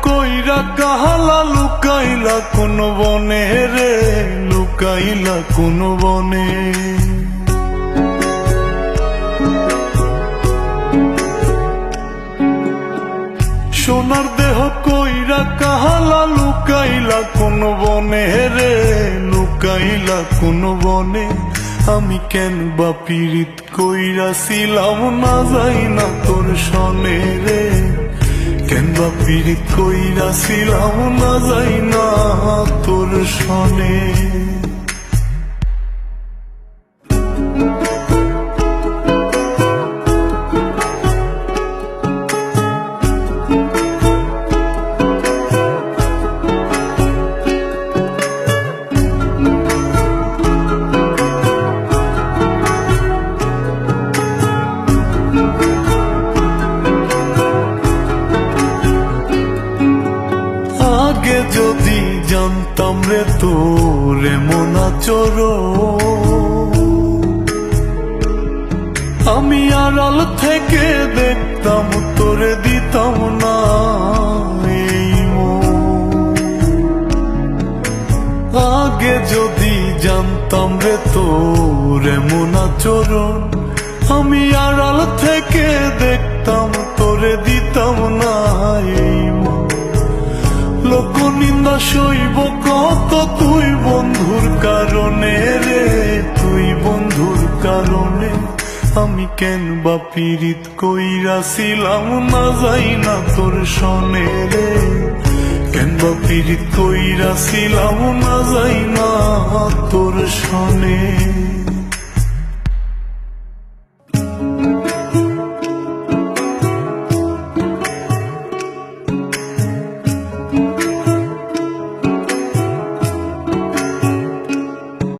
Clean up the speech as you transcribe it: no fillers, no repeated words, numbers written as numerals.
কইরা কাহালা লুকাইলা কোন বনে রে, লুকাইলা কোন বনে। সোনার দেহ কইরা কাহালা লুকাইলা কোন বনে রে, লুকাইলা কোন বনে। আমি কেন বা পীড়িত কইরাছিলাম না যাই না তোর সনে রে, কেন বা পীড়িত কইরাছিলাম না যাই না তোর সনে। আগে যদি জানতাম রে তোর এমন আচরণ, আমি আড়াল থেকে দেখতাম তোরে দিতাম না এই মন। আগে যদি জানতাম রে তোর এমন আচরণ, আমি আড়াল থেকে দেখতাম তোরে দিতাম না এই মন। লোক নিন্দা সইব কত তুই বন্ধুর কারণে রে, তুই বন্ধুর কারণে। আমি কেন বা পীড়িত কইরাছিলাম না যাই না তোর সনে রে, কেন বা পীড়িত কইরাছিলাম না যাই না তোর সনে।